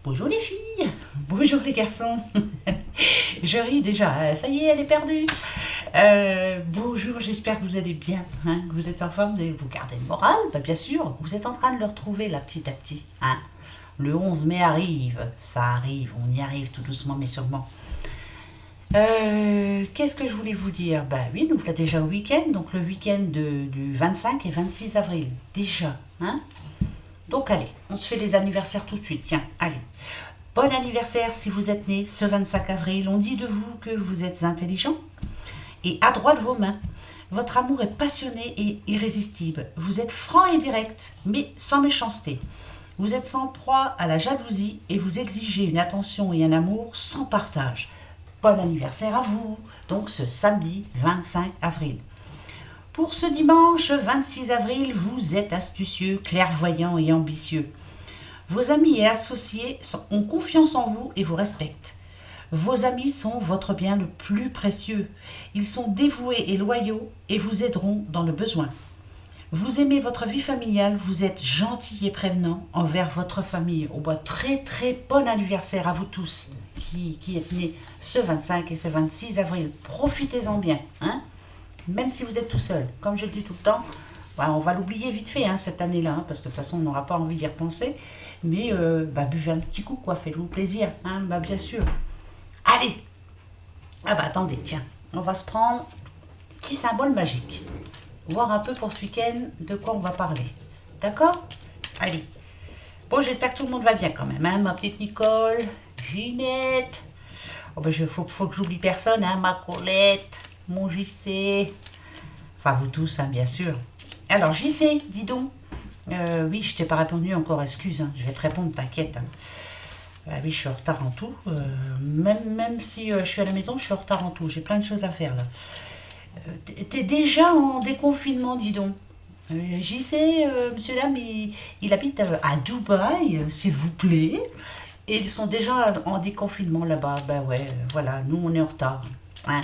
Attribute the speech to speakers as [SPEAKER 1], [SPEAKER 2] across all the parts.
[SPEAKER 1] Bonjour les filles, bonjour les garçons. Je ris déjà, ça y est, elle est perdue. Bonjour, j'espère que vous allez bien, hein, que vous êtes en forme, vous gardez le moral, bah, bien sûr. Vous êtes en train de le retrouver là petit à petit. Hein. Le 11 mai arrive, ça arrive, on y arrive tout doucement mais sûrement. Qu'est-ce que je voulais vous dire? Bah oui, nous voilà déjà au week-end, donc le week-end du 25 et 26 avril, déjà. Hein. Donc allez, on se fait les anniversaires tout de suite. Tiens, allez. Bon anniversaire si vous êtes né ce 25 avril. On dit de vous que vous êtes intelligent et adroit de vos mains. Votre amour est passionné et irrésistible. Vous êtes franc et direct, mais sans méchanceté. Vous êtes sans proie à la jalousie et vous exigez une attention et un amour sans partage. Bon anniversaire à vous, donc ce samedi 25 avril. Pour ce dimanche 26 avril, vous êtes astucieux, clairvoyant et ambitieux. Vos amis et associés ont confiance en vous et vous respectent. Vos amis sont votre bien le plus précieux. Ils sont dévoués et loyaux et vous aideront dans le besoin. Vous aimez votre vie familiale, vous êtes gentil et prévenant envers votre famille. Au très très bon anniversaire à vous tous qui êtes nés ce 25 et ce 26 avril. Profitez-en bien, hein? Même si vous êtes tout seul. Comme je le dis tout le temps, on va l'oublier vite fait cette année-là, hein, parce que de toute façon on n'aura pas envie d'y repenser. Mais buvez un petit coup, quoi, faites-vous plaisir, hein, bien sûr. Allez. Attendez, tiens, on va se prendre un petit symbole magique. Voir un peu pour ce week-end de quoi on va parler. D'accord? Allez. Bon, j'espère que tout le monde va bien quand même, hein, ma petite Nicole, Ginette. Faut que j'oublie personne, hein, ma Colette, mon JC. Enfin, vous tous, hein, bien sûr. Alors, JC, dis donc. Oui, je t'ai pas répondu encore, excuse, hein, je vais te répondre, t'inquiète. Hein. Oui, je suis en retard en tout. Même si je suis à la maison, je suis en retard en tout. J'ai plein de choses à faire là. T'es déjà en déconfinement, dis donc. JC, monsieur dame, il habite à Dubaï, s'il vous plaît. Et ils sont déjà en déconfinement là-bas. Ben ouais, voilà, nous on est en retard. Hein.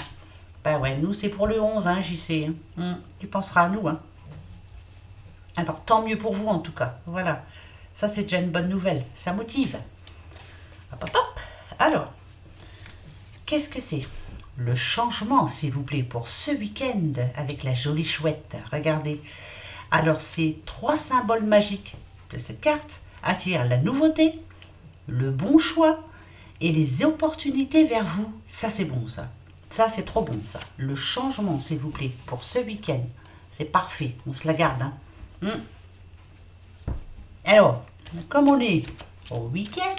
[SPEAKER 1] Ben ouais, nous c'est pour le 11, hein, JC. Tu penseras à nous, hein. Alors tant mieux pour vous en tout cas. Voilà, ça c'est déjà une bonne nouvelle. Ça motive. Hop, hop, hop. Alors, qu'est-ce que c'est? Le changement, s'il vous plaît, pour ce week-end avec la jolie chouette. Regardez. Alors, ces 3 symboles magiques de cette carte attirent la nouveauté, le bon choix et les opportunités vers vous. Ça, c'est bon, ça. Ça, c'est trop bon, ça. Le changement, s'il vous plaît, pour ce week-end. C'est parfait. On se la garde, hein. Alors, comme on est au week-end,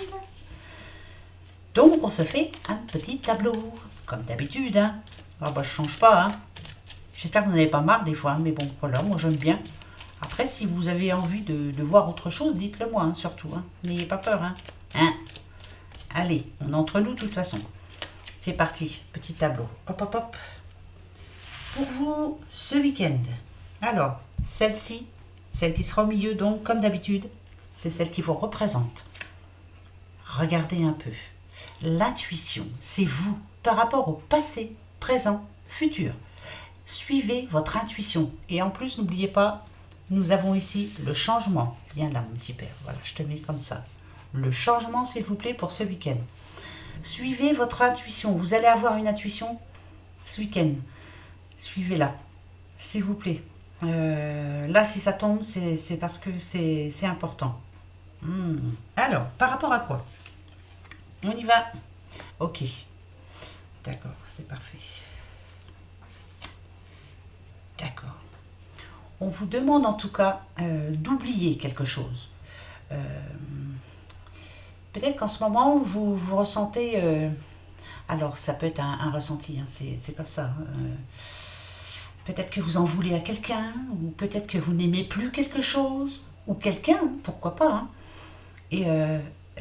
[SPEAKER 1] donc on se fait un petit tableau. Comme d'habitude, hein. Je change pas, hein. J'espère que vous n'en avez pas marre des fois, hein, mais bon, voilà, moi j'aime bien. Après, si vous avez envie de voir autre chose, dites-le moi, hein, surtout. Hein. N'ayez pas peur, hein. Allez, on est entre nous de toute façon. C'est parti, petit tableau. Hop, hop, hop. Pour vous, ce week-end. Alors, celle-ci, celle qui sera au milieu, donc, comme d'habitude, c'est celle qui vous représente. Regardez un peu. L'intuition, c'est vous, par rapport au passé, présent, futur. Suivez votre intuition. Et en plus, n'oubliez pas, nous avons ici le changement. Viens là, mon petit père. Voilà, je te mets comme ça. Le changement, s'il vous plaît, pour ce week-end. Suivez votre intuition. Vous allez avoir une intuition ce week-end. Suivez-la, s'il vous plaît. Là, si ça tombe, c'est parce que c'est important. Alors, par rapport à quoi? On y va. Ok. D'accord, c'est parfait. D'accord. On vous demande en tout cas d'oublier quelque chose. Peut-être qu'en ce moment, vous ressentez... alors, ça peut être un ressenti, hein, c'est comme ça. Peut-être que vous en voulez à quelqu'un, ou peut-être que vous n'aimez plus quelque chose, ou quelqu'un, pourquoi pas. Hein. Et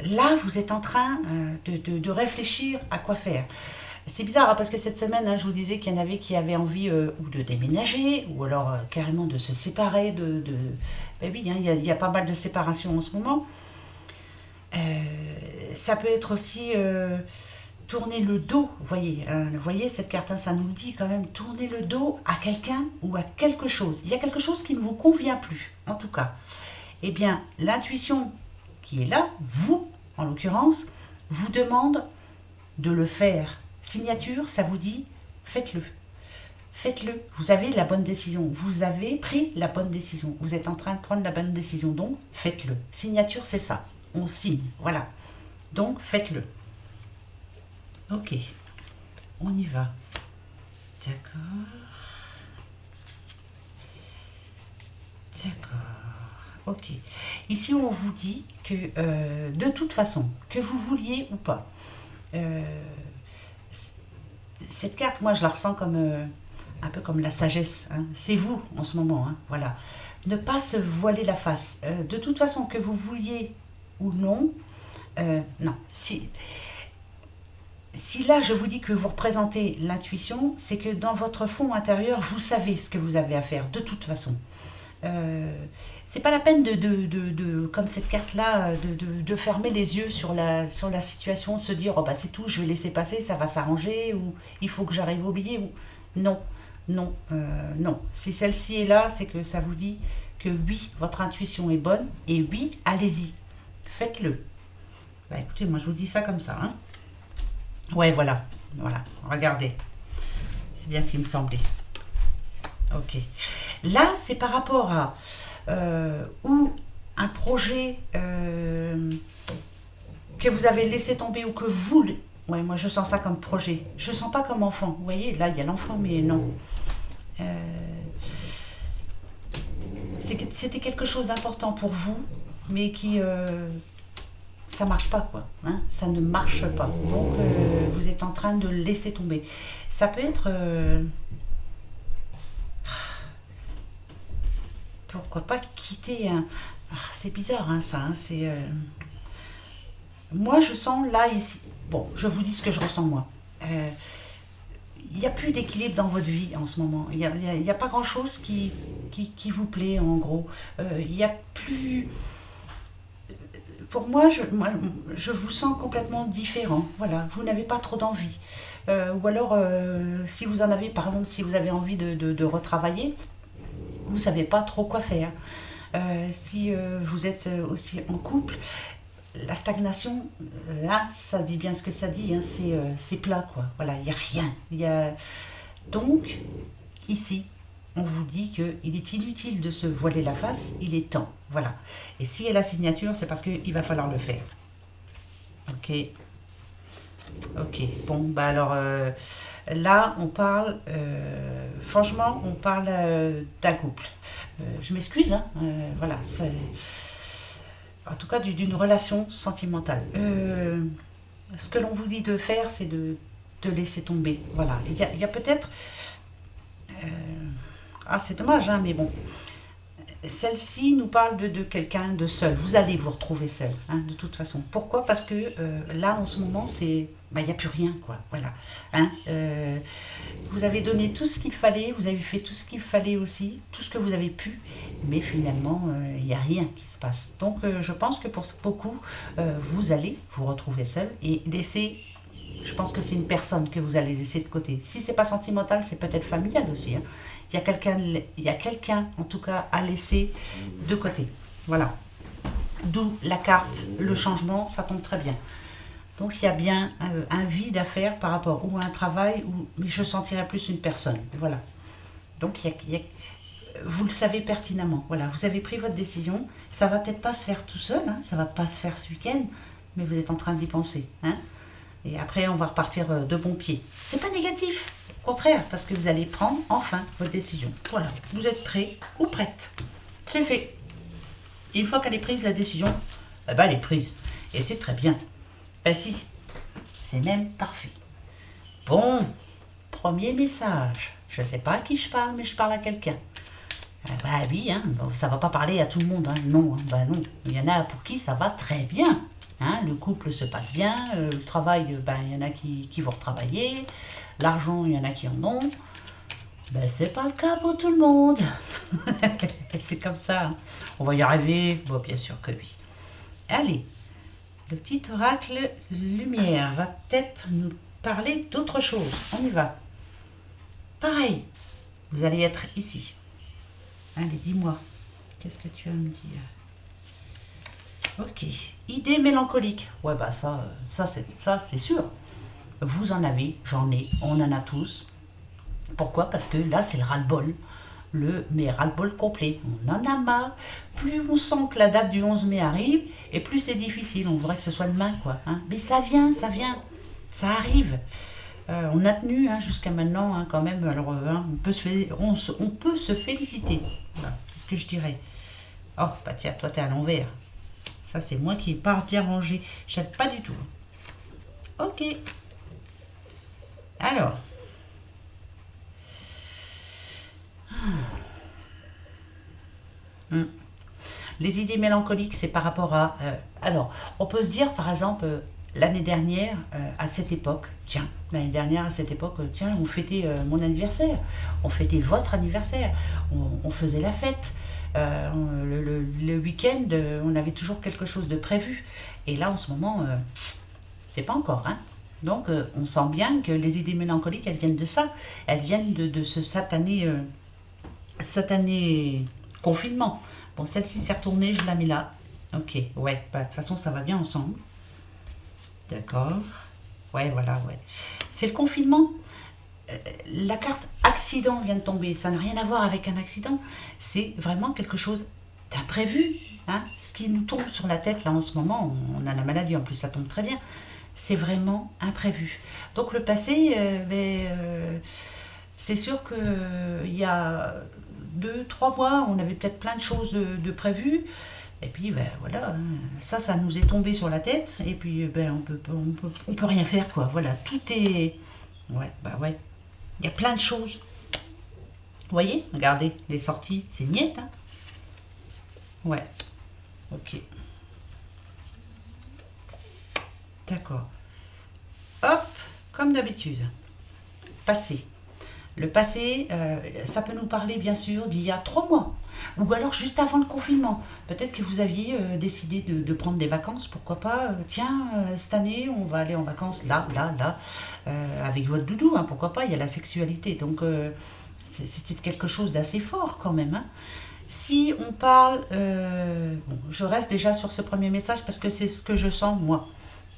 [SPEAKER 1] là, vous êtes en train de réfléchir à quoi faire. C'est bizarre, hein, parce que cette semaine, hein, je vous disais qu'il y en avait qui avaient envie ou de déménager, ou alors carrément de se séparer. Ben oui, hein, y a pas mal de séparations en ce moment. Ça peut être aussi tourner le dos, vous voyez cette carte, hein, ça nous dit quand même, tourner le dos à quelqu'un ou à quelque chose. Il y a quelque chose qui ne vous convient plus, en tout cas. Eh bien, l'intuition qui est là, vous en l'occurrence, vous demande de le faire. Signature, ça vous dit, faites-le. Faites-le. Vous avez la bonne décision. Vous avez pris la bonne décision. Vous êtes en train de prendre la bonne décision. Donc, faites-le. Signature, c'est ça. On signe. Voilà. Donc, faites-le. Ok. On y va. D'accord. D'accord. Ok. Ici, on vous dit que, de toute façon, que vous vouliez ou pas, cette carte, moi, je la ressens comme un peu comme la sagesse. Hein. C'est vous en ce moment. Hein. Voilà. Ne pas se voiler la face. De toute façon, que vous vouliez ou non, non. Si là, je vous dis que vous représentez l'intuition, c'est que dans votre fond intérieur, vous savez ce que vous avez à faire, de toute façon. C'est pas la peine comme cette carte-là, de fermer les yeux sur la situation, de se dire, oh bah c'est tout, je vais laisser passer, ça va s'arranger, ou il faut que j'arrive à oublier, ou... Non, non, non. Si celle-ci est là, c'est que ça vous dit que oui, votre intuition est bonne, et oui, allez-y, faites-le. Bah écoutez, moi je vous dis ça comme ça, hein. Ouais, voilà, voilà, regardez. C'est bien ce qui me semblait. Ok. Là, c'est par rapport à ou un projet que vous avez laissé tomber ou que vous... Ouais, moi je sens ça comme projet. Je sens pas comme enfant. Vous voyez, là il y a l'enfant, mais non. C'était quelque chose d'important pour vous, mais qui... ça marche pas, quoi. Hein, ça ne marche pas. Donc, vous êtes en train de laisser tomber. Ça peut être... pourquoi pas quitter un... Ah, c'est bizarre, hein, ça. Hein, c'est... Moi, je sens là, ici... Bon, je vous dis ce que je ressens, moi. Il n'y a plus d'équilibre dans votre vie en ce moment. Il n'y a pas grand-chose qui vous plaît, en gros. Il n'y a plus... Pour moi, je vous sens complètement différent. Voilà, vous n'avez pas trop d'envie. Ou alors, si vous en avez, par exemple, si vous avez envie de retravailler, vous ne savez pas trop quoi faire. Si vous êtes aussi en couple, la stagnation, là, ça dit bien ce que ça dit, hein, c'est plat, quoi. Voilà, il n'y a rien. Donc, ici, on vous dit qu'il est inutile de se voiler la face, il est temps. Voilà. Et si elle a la signature, c'est parce qu'il va falloir le faire. Ok. Ok. Bon, bah alors, là, on parle, franchement, on parle d'un couple. Je m'excuse, hein, voilà. En tout cas, d'une relation sentimentale. Ce que l'on vous dit de faire, c'est de laisser tomber. Voilà. Il y a peut-être... ah, c'est dommage, hein, mais bon. Celle-ci nous parle de quelqu'un de seul. Vous allez vous retrouver seul, hein, de toute façon. Pourquoi? Parce que là, en ce moment, c'est... Bah, il n'y a plus rien, quoi. Voilà. Hein, vous avez donné tout ce qu'il fallait, vous avez fait tout ce qu'il fallait aussi, tout ce que vous avez pu, mais finalement, il n'y a rien qui se passe. Donc, je pense que pour beaucoup, vous allez vous retrouver seul et laisser... Je pense que c'est une personne que vous allez laisser de côté. Si c'est pas sentimental, c'est peut-être familial aussi. Hein. Il y a quelqu'un, en tout cas, à laisser de côté. Voilà. D'où la carte, le changement, ça tombe très bien. Donc il y a bien un vide à faire par rapport ou à un travail, mais je sentirais plus une personne. Voilà. Donc vous le savez pertinemment. Voilà, vous avez pris votre décision. Ça va peut-être pas se faire tout seul, hein, ça va pas se faire ce week-end, mais vous êtes en train d'y penser. Hein. Et après, on va repartir de bon pied. C'est pas négatif, au contraire, parce que vous allez prendre enfin votre décision. Voilà, vous êtes prêt ou prête. C'est fait. Et une fois qu'elle est prise, la décision, eh ben, elle est prise. Et c'est très bien. Ben si, c'est même parfait. Bon, premier message. Je ne sais pas à qui je parle, mais je parle à quelqu'un. Bah oui, hein, bon, ça va pas parler à tout le monde. Hein. Non, hein, bah non. Il y en a pour qui ça va très bien. Hein, le couple se passe bien, le travail, ben, il y en a qui vont retravailler, l'argent, il y en a qui en ont. Ben, c'est pas le cas pour tout le monde. C'est comme ça. Hein. On va y arriver. Bon, bien sûr que oui. Allez, le petit oracle lumière va peut-être nous parler d'autre chose. On y va. Pareil, vous allez être ici. Allez, dis-moi, qu'est-ce que tu as à me dire? Ok. Idée mélancolique. Ouais, bah ça c'est sûr. Vous en avez, j'en ai, on en a tous. Pourquoi? Parce que là, c'est le ras-le-bol. Mais ras-le-bol complet. On en a marre. Plus on sent que la date du 11 mai arrive, et plus c'est difficile. On voudrait que ce soit demain, quoi. Hein. Mais ça vient, ça vient. Ça arrive. On a tenu hein, jusqu'à maintenant, hein, quand même. Alors, hein, on peut se féliciter. Voilà, c'est ce que je dirais. Oh, bah tiens, toi, t'es à l'envers. Ça, c'est moi qui n'ai pas bien rangé. J'aime pas du tout. Ok. Alors, hmm, les idées mélancoliques, c'est par rapport à... alors, on peut se dire, par exemple, l'année dernière, à cette époque, tiens, l'année dernière, à cette époque, tiens, on fêtait mon anniversaire, on fêtait votre anniversaire, on faisait la fête. Le week-end, on avait toujours quelque chose de prévu. Et là, en ce moment, c'est pas encore, hein. Donc, on sent bien que les idées mélancoliques, elles viennent de ça. Elles viennent de ce satané confinement. Bon, celle-ci s'est retournée, je la mets là. Ok, ouais, bah, de toute façon, ça va bien ensemble. D'accord. Ouais, voilà, ouais. C'est le confinement. La carte accident vient de tomber. Ça n'a rien à voir avec un accident. C'est vraiment quelque chose d'imprévu. Hein. Ce qui nous tombe sur la tête, là, en ce moment, on a la maladie, en plus, ça tombe très bien. C'est vraiment imprévu. Donc, le passé, c'est sûr qu'il y a 2, 3 mois, on avait peut-être plein de choses de prévues. Et puis, ben voilà, hein, ça nous est tombé sur la tête. Et puis, ben, on peut rien faire, quoi. Voilà, tout est. Ouais, bah ouais. Il y a plein de choses. Vous voyez, regardez, les sorties, c'est niette, hein. Ouais, ok. D'accord. Hop, comme d'habitude. Passé. Le passé, ça peut nous parler bien sûr d'il y a 3 mois, ou alors juste avant le confinement. Peut-être que vous aviez décidé de prendre des vacances, pourquoi pas, tiens, cette année on va aller en vacances là, là, là, avec votre doudou, hein, pourquoi pas, il y a la sexualité, donc c'est quelque chose d'assez fort quand même. Hein. Si on parle, bon, je reste déjà sur ce premier message parce que c'est ce que je sens moi.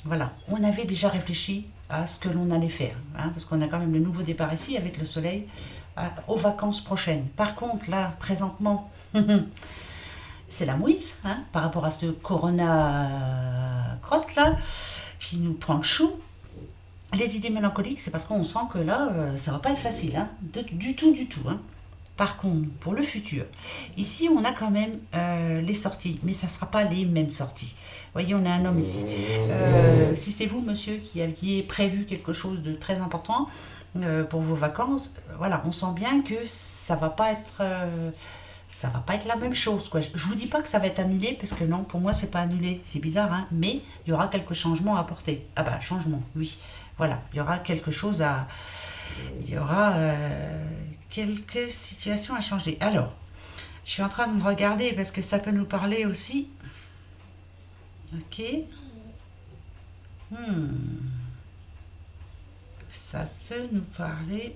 [SPEAKER 1] Voilà, on avait déjà réfléchi à ce que l'on allait faire, hein, parce qu'on a quand même le nouveau départ ici avec le soleil aux vacances prochaines. Par contre, là, présentement, c'est la mouise hein, par rapport à ce corona crotte là qui nous prend le chou. Les idées mélancoliques, c'est parce qu'on sent que là, ça va pas être facile, hein, du tout, du tout. Hein. Par contre, pour le futur, ici, on a quand même les sorties, mais ça ne sera pas les mêmes sorties. Vous voyez, on a un homme ici. Si c'est vous, monsieur, qui aviez prévu quelque chose de très important pour vos vacances, voilà, on sent bien que ça va pas être la même chose. Quoi. Je vous dis pas que ça va être annulé, parce que non, pour moi, c'est pas annulé. C'est bizarre, hein, mais il y aura quelques changements à apporter. Ah bah, changement, oui. Voilà, il y aura quelque chose à... Il y aura quelques situations à changer. Alors, je suis en train de me regarder parce que ça peut nous parler aussi. Ok. Hmm, ça peut nous parler.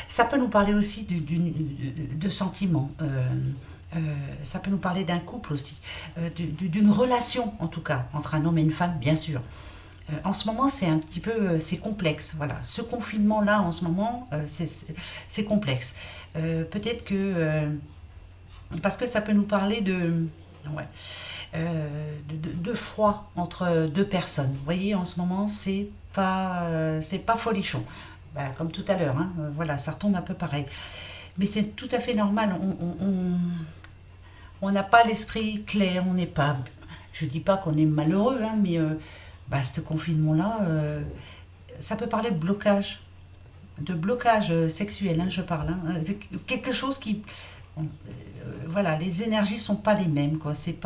[SPEAKER 1] Ça peut nous parler aussi de sentiments. Ça peut nous parler d'un couple aussi, d'une relation en tout cas, entre un homme et une femme, bien sûr. En ce moment, c'est un petit peu, c'est complexe. Voilà, ce confinement-là, en ce moment, c'est complexe. Peut-être que, parce que ça peut nous parler ouais, de froid entre deux personnes. Vous voyez, en ce moment, c'est pas folichon. Bah, comme tout à l'heure, hein, voilà, ça retombe un peu pareil. Mais c'est tout à fait normal. On n'a pas l'esprit clair, on n'est pas. Je dis pas qu'on est malheureux, hein, mais bah, ce confinement-là, ça peut parler de blocage sexuel, hein, je parle, hein, de quelque chose qui, voilà, les énergies sont pas les mêmes, quoi. C'est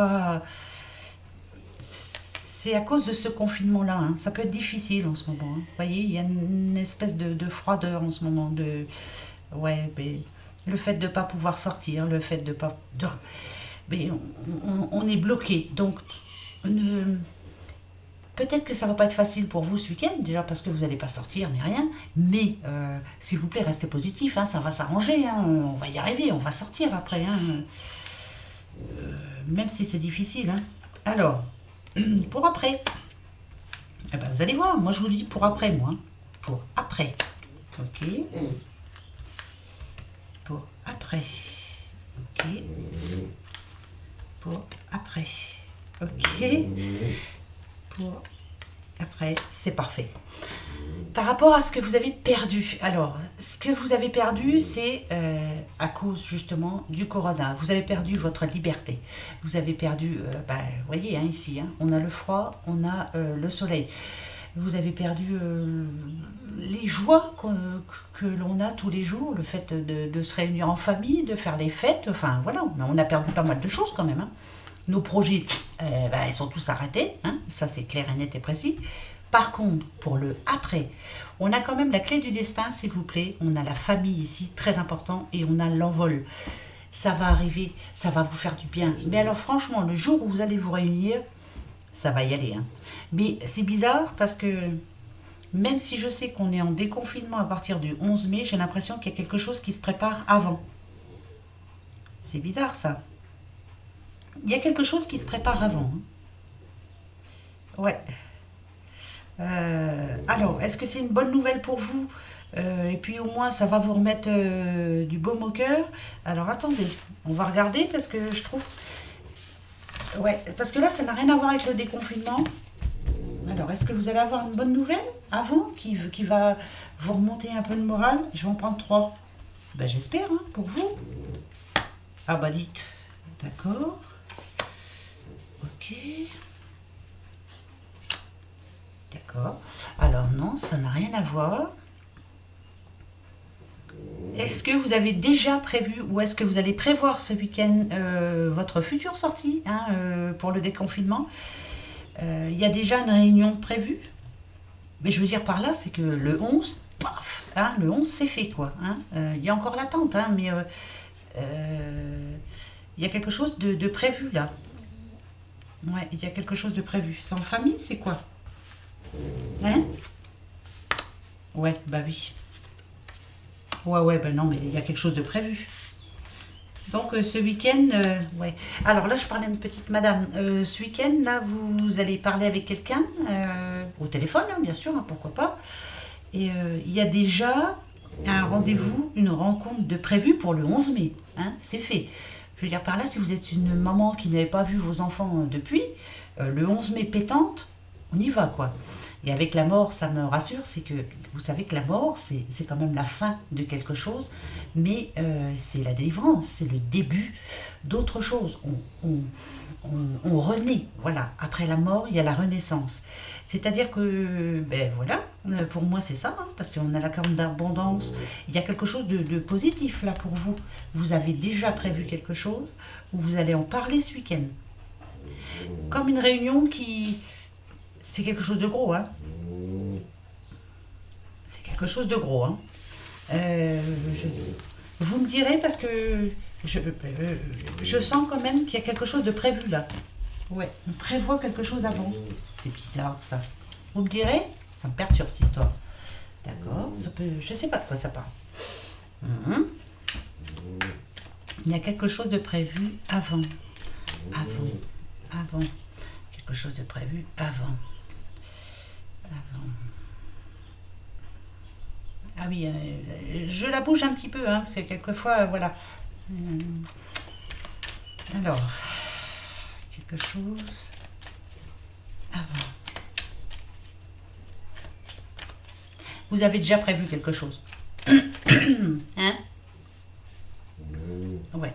[SPEAKER 1] à cause de ce confinement-là, hein. Ça peut être difficile en ce moment. Hein. Vous voyez, il y a une espèce de froideur en ce moment, ouais, mais le fait de ne pas pouvoir sortir, le fait de pas, mais on est bloqué, donc ne, Peut-être que ça va pas être facile pour vous ce week-end, déjà parce que vous n'allez pas sortir ni rien, mais s'il vous plaît, restez positif, hein, ça va s'arranger, hein, on va y arriver, on va sortir après, hein, même si c'est difficile. Hein. Alors, pour après, eh ben, vous allez voir, moi je vous dis pour après, moi, hein. Pour après, ok, pour après, ok, pour après, ok, pour après, c'est parfait. Par rapport à ce que vous avez perdu, alors, ce que vous avez perdu, c'est à cause justement du corona. Vous avez perdu votre liberté. Vous avez perdu, vous voyez, hein, ici, hein, on a le froid, on a le soleil. Vous avez perdu les joies que l'on a tous les jours, le fait de se réunir en famille, de faire des fêtes, enfin voilà, on a perdu pas mal de choses quand même. Hein. Nos projets, ils sont tous arrêtés, hein, ça c'est clair et net et précis. Par contre, pour le après, on a quand même la clé du destin, s'il vous plaît. On a la famille ici, très important, et on a l'envol. Ça va arriver, ça va vous faire du bien. Mais alors franchement, le jour où vous allez vous réunir, ça va y aller. Hein. Mais c'est bizarre parce que même si je sais qu'on est en déconfinement à partir du 11 mai, j'ai l'impression qu'il y a quelque chose qui se prépare avant. C'est bizarre ça. Il y a quelque chose qui se prépare avant. Hein. Ouais. Alors, est-ce que c'est une bonne nouvelle pour vous? Et puis au moins, ça va vous remettre du baume au cœur. Alors attendez, on va regarder parce que je trouve... Ouais, parce que là, ça n'a rien à voir avec le déconfinement. Alors, est-ce que vous allez avoir une bonne nouvelle avant qui va vous remonter un peu le moral? Je vais en prendre 3. Ben, j'espère, hein, pour vous. Ah bah dites. D'accord. Ok. D'accord. Alors non, ça n'a rien à voir. Est-ce que vous avez déjà prévu ou est-ce que vous allez prévoir ce week-end votre future sortie hein, pour le déconfinement? Il y a déjà une réunion prévue. Mais je veux dire par là, c'est que le 11, paf, hein, le 11 c'est fait quoi. Hein. Il y a encore l'attente, hein, mais il y a quelque chose de prévu là. Ouais, il y a quelque chose de prévu. C'est en famille, c'est quoi? Hein? Ouais, bah oui. Ouais, ben non, mais il y a quelque chose de prévu. Donc ce week-end, ouais. Alors là, je parlais à une petite madame. Ce week-end, là, vous allez parler avec quelqu'un, au téléphone, hein, bien sûr, hein, pourquoi pas. Et il y a déjà un rendez-vous, une rencontre de prévue pour le 11 mai. Hein, c'est fait. Je veux dire par là, si vous êtes une maman qui n'avait pas vu vos enfants depuis, le 11 mai pétante, on y va, quoi. Et avec la mort, ça me rassure, c'est que vous savez que la mort, c'est quand même la fin de quelque chose, mais c'est la délivrance, c'est le début d'autre chose. On renaît, voilà. Après la mort, il y a la renaissance. C'est-à-dire que, ben voilà, pour moi c'est ça, hein, parce qu'on a la carte d'abondance. Il y a quelque chose de positif là pour vous. Vous avez déjà prévu quelque chose, ou vous allez en parler ce week-end. Comme une réunion qui... C'est quelque chose de gros, hein. C'est quelque chose de gros, hein. Vous me direz parce que je sens quand même qu'il y a quelque chose de prévu là. Ouais, on prévoit quelque chose avant. C'est bizarre ça. Vous me direz? Ça me perturbe cette histoire. D'accord, ça peut. Je sais pas de quoi ça parle. Mhm. Il y a quelque chose de prévu avant. Avant. Quelque chose de prévu avant. Ah oui, je la bouge un petit peu, hein, parce que quelquefois, voilà. Alors, quelque chose avant. Vous avez déjà prévu quelque chose? Hein? Ouais,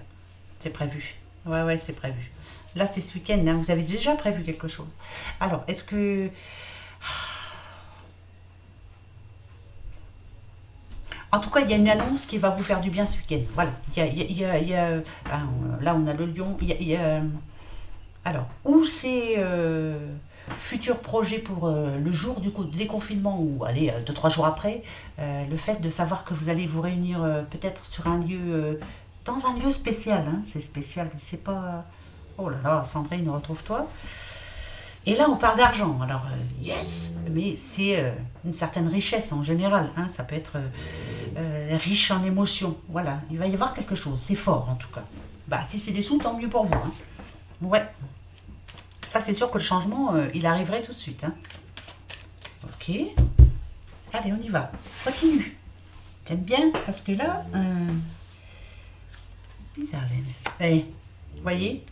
[SPEAKER 1] c'est prévu. Ouais, c'est prévu. Là, c'est ce week-end, hein, vous avez déjà prévu quelque chose. Alors, est-ce que... En tout cas, il y a une annonce qui va vous faire du bien ce week-end. Voilà. Là, on a le lion. Alors, où c'est futur projet pour le jour du déconfinement ou allez, 2-3 jours après, le fait de savoir que vous allez vous réunir peut-être sur un lieu, dans un lieu spécial. Hein, c'est spécial, c'est pas... Oh là là, Sandrine, retrouve-toi. Et là, on parle d'argent. Alors, yes, mais c'est une certaine richesse en général. Hein. Ça peut être riche en émotions. Voilà, il va y avoir quelque chose. C'est fort en tout cas. Bah, si c'est des sous, tant mieux pour vous. Hein. Ouais, ça c'est sûr que le changement, il arriverait tout de suite. Hein. Ok. Allez, on y va. Continue. J'aime bien parce que là, bizarre. Eh, vous voyez,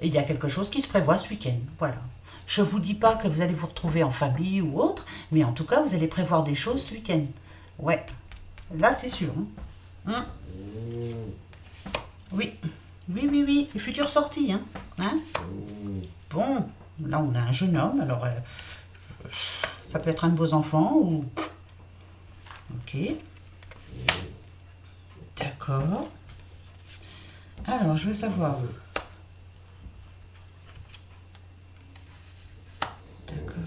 [SPEAKER 1] il y a quelque chose qui se prévoit ce week-end. Voilà. Je ne vous dis pas que vous allez vous retrouver en famille ou autre, mais en tout cas, vous allez prévoir des choses ce week-end. Ouais. Là, c'est sûr. Hein. Oui. Oui, oui, oui. Les futures sorties. Hein. Bon, là, on a un jeune homme. Alors, ça peut être un de vos enfants ou... Ok. D'accord. Alors, je veux savoir. D'accord.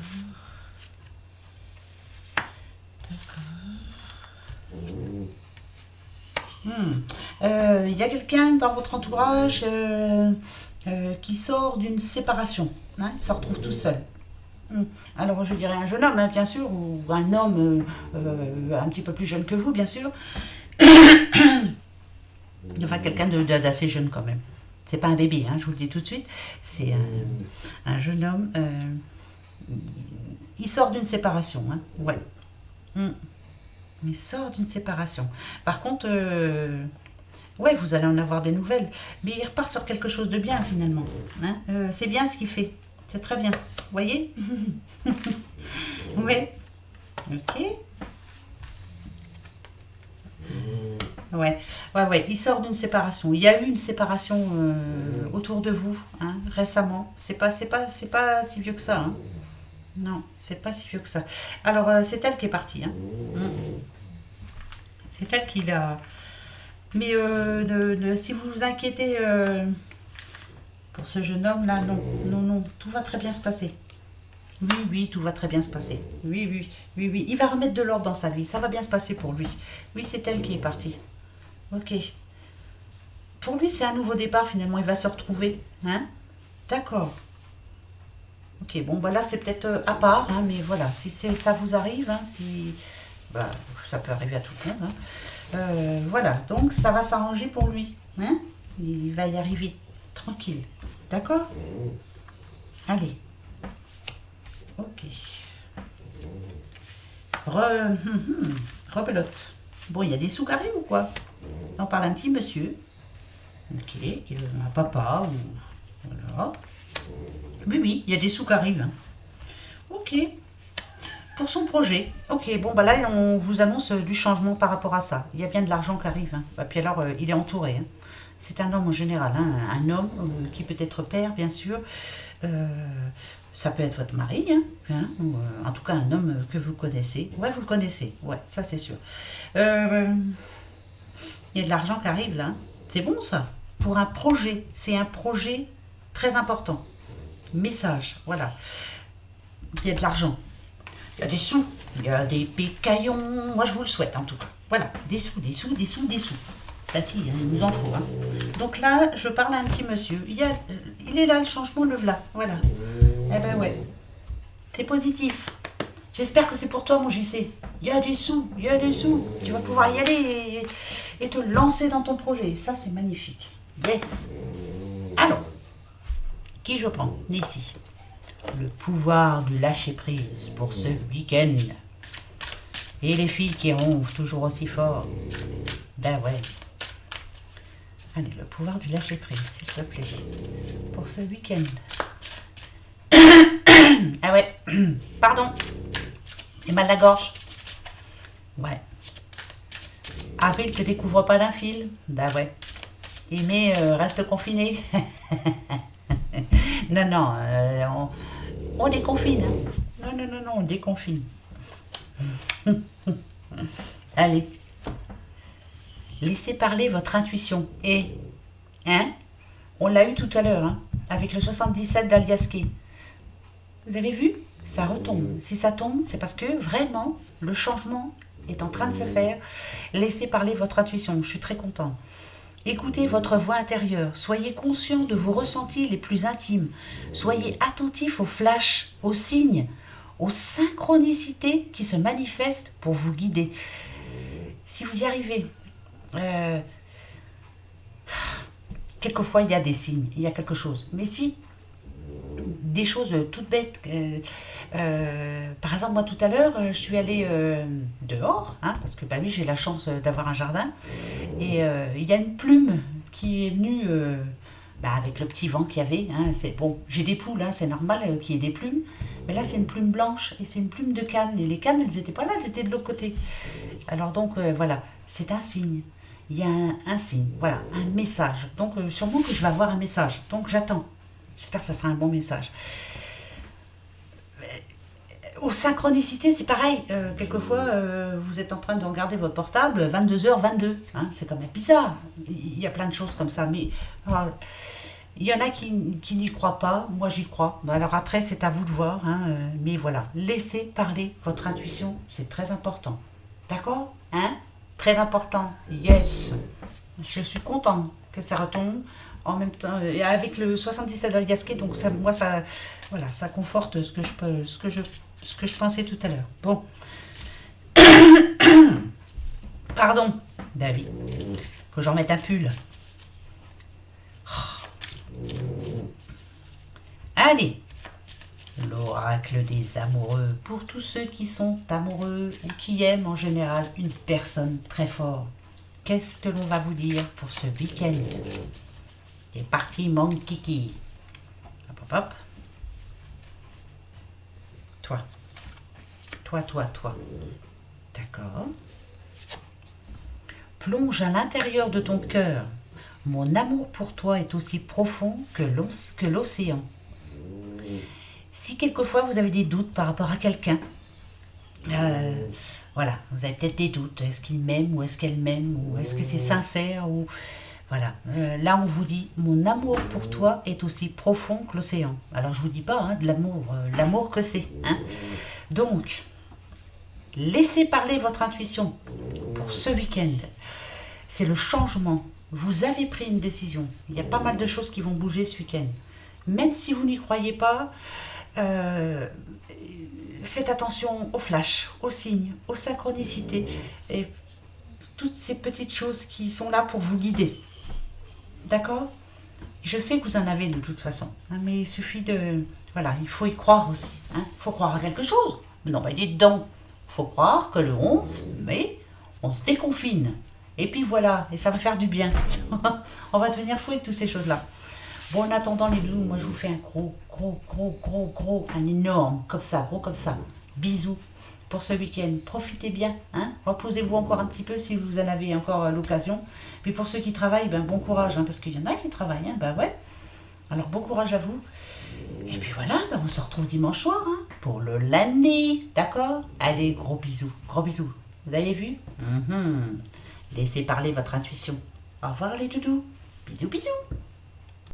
[SPEAKER 1] Il y a quelqu'un dans votre entourage qui sort d'une séparation. Hein, il se retrouve tout seul. Alors, je dirais un jeune homme, hein, bien sûr, ou un homme un petit peu plus jeune que vous, bien sûr. Enfin, quelqu'un d'assez jeune quand même. C'est pas un bébé, hein, je vous le dis tout de suite. C'est un jeune homme. Il sort d'une séparation. Hein, ouais. Il sort d'une séparation. Par contre, ouais, vous allez en avoir des nouvelles. Mais il repart sur quelque chose de bien finalement. Hein, c'est bien ce qu'il fait. C'est très bien. Vous voyez. Oui. Ok. Ouais, ouais, il sort d'une séparation. Il y a eu une séparation autour de vous, hein, récemment. C'est pas si vieux que ça. Hein. Non, c'est pas si vieux que ça. Alors, c'est elle qui est partie. Hein. C'est elle qui l'a. Mais si vous vous inquiétez pour ce jeune homme-là, non, non, non, tout va très bien se passer. Oui, oui, tout va très bien se passer. Oui, oui, oui, oui. Il va remettre de l'ordre dans sa vie. Ça va bien se passer pour lui. Oui, c'est elle qui est partie. Ok. Pour lui, c'est un nouveau départ finalement. Il va se retrouver. Hein. D'accord. Ok, bon, bah là, c'est peut-être à part, hein, mais voilà. Si ça vous arrive, hein, si. Bah, ça peut arriver à tout le monde. Hein. Voilà, donc ça va s'arranger pour lui. Hein. Il va y arriver. Tranquille. D'accord. Allez. Ok. Rebelote. Bon, il y a des sous qui arrivent ou quoi? On parle d'un petit monsieur. Ok, qui est un papa ou... Voilà. Oui, oui, il y a des sous qui arrivent. Hein. Ok. Pour son projet. Ok, bon, bah là, on vous annonce du changement par rapport à ça. Il y a bien de l'argent qui arrive. Hein. Et puis alors, il est entouré. Hein. C'est un homme en général. Hein. Un homme qui peut être père, bien sûr. Ça peut être votre mari, hein, ou en tout cas un homme que vous connaissez. Ouais, vous le connaissez, ouais, ça c'est sûr. Il y a de l'argent qui arrive là. Hein. C'est bon ça. Pour un projet, c'est un projet très important. Message, voilà. Il y a de l'argent. Il y a des sous. Il y a des pécaillons. Moi je vous le souhaite en tout cas. Voilà, des sous, des sous, des sous, des sous. Bah si, il nous en faut. Hein. Donc là, je parle à un petit monsieur. Il est là, le changement, le voilà. Voilà. Eh ben ouais. C'est positif. J'espère que c'est pour toi, mon JC. Il y a des sous, il y a des sous. Tu vas pouvoir y aller et te lancer dans ton projet. Ça, c'est magnifique. Yes. Alors, qui je prends ici? Le pouvoir du lâcher-prise pour ce week-end. Et les filles qui ronflent toujours aussi fort. Ben ouais. Allez, le pouvoir du lâcher-prise, s'il te plaît. Pour ce week-end. Ah ouais. Pardon. J'ai mal à la gorge. Ouais. Avril te découvre pas d'un fil. Ben ouais. Et mai reste confiné. Non, non. On déconfine. Hein. Non, non, non, non, on déconfine. Allez. Laissez parler votre intuition. Et, hein, on l'a eu tout à l'heure, hein, avec le 77 d'Aliaské. Vous avez vu? Ça retombe. Si ça tombe, c'est parce que vraiment, le changement est en train de se faire. Laissez parler votre intuition. Je suis très content. Écoutez votre voix intérieure. Soyez conscient de vos ressentis les plus intimes. Soyez attentif aux flashs, aux signes, aux synchronicités qui se manifestent pour vous guider. Si vous y arrivez, quelquefois il y a des signes, il y a quelque chose. Mais si des choses toutes bêtes. Par exemple, moi tout à l'heure, je suis allée dehors, hein, parce que bah oui, j'ai la chance d'avoir un jardin, et il y a une plume qui est venue avec le petit vent qu'il y avait. Hein, c'est, bon, j'ai des poules, hein, c'est normal qu'il y ait des plumes, mais là c'est une plume blanche et c'est une plume de canne. Et les cannes, elles n'étaient pas là, elles étaient de l'autre côté. Alors donc voilà, c'est un signe. Il y a un signe, voilà, un message. Donc sûrement que je vais avoir un message. Donc j'attends. J'espère que ça sera un bon message. Aux synchronicités, c'est pareil. Quelquefois, vous êtes en train de regarder votre portable, 22h22. Hein, c'est quand même bizarre. Il y a plein de choses comme ça. Mais il y en a qui n'y croient pas. Moi, j'y crois. Alors après, c'est à vous de voir. Hein, mais voilà, laissez parler votre intuition. C'est très important. D'accord, hein? Très important. Yes. Je suis content que ça retombe. En même temps, avec le 77 d'Aliasqué, donc ça, moi, ça, voilà, ça conforte ce que je pensais tout à l'heure. Bon. Pardon, David. Faut que j'en mette un pull. Allez. L'oracle des amoureux. Pour tous ceux qui sont amoureux ou qui aiment en général une personne très fort. Qu'est-ce que l'on va vous dire pour ce week-end? C'est parti, mon kiki. Hop, hop, hop. Toi. D'accord. Plonge à l'intérieur de ton cœur. Mon amour pour toi est aussi profond que l'océan. Si quelquefois vous avez des doutes par rapport à quelqu'un, voilà, vous avez peut-être des doutes. Est-ce qu'il m'aime ou est-ce qu'elle m'aime ou est-ce que c'est sincère ou voilà. Là, on vous dit, mon amour pour toi est aussi profond que l'océan. Alors, je vous dis pas de l'amour, l'amour que c'est. Hein. Donc, laissez parler votre intuition pour ce week-end. C'est le changement. Vous avez pris une décision. Il y a pas mal de choses qui vont bouger ce week-end. Même si vous n'y croyez pas, faites attention aux flashs, aux signes, aux synchronicités et toutes ces petites choses qui sont là pour vous guider. D'accord? Je sais que vous en avez de toute façon, hein, mais il suffit de... Voilà, il faut y croire aussi. Il faut croire à quelque chose. Non, mais dites donc, il faut croire que le 11 mai, on se déconfine. Et puis voilà, et ça va faire du bien. On va devenir fou avec toutes ces choses-là. Bon, en attendant les doudous, moi je vous fais un gros, un énorme, comme ça, gros comme ça. Bisous pour ce week-end. Profitez bien, hein. Reposez-vous encore un petit peu si vous en avez encore l'occasion. Puis pour ceux qui travaillent, bon courage, hein, parce qu'il y en a qui travaillent, hein, ouais. Alors bon courage à vous. Et puis voilà, on se retrouve dimanche soir, hein, pour le lundi, d'accord? Allez, gros bisous. Vous avez vu? Laissez parler votre intuition. Au revoir les doudous. Bisous.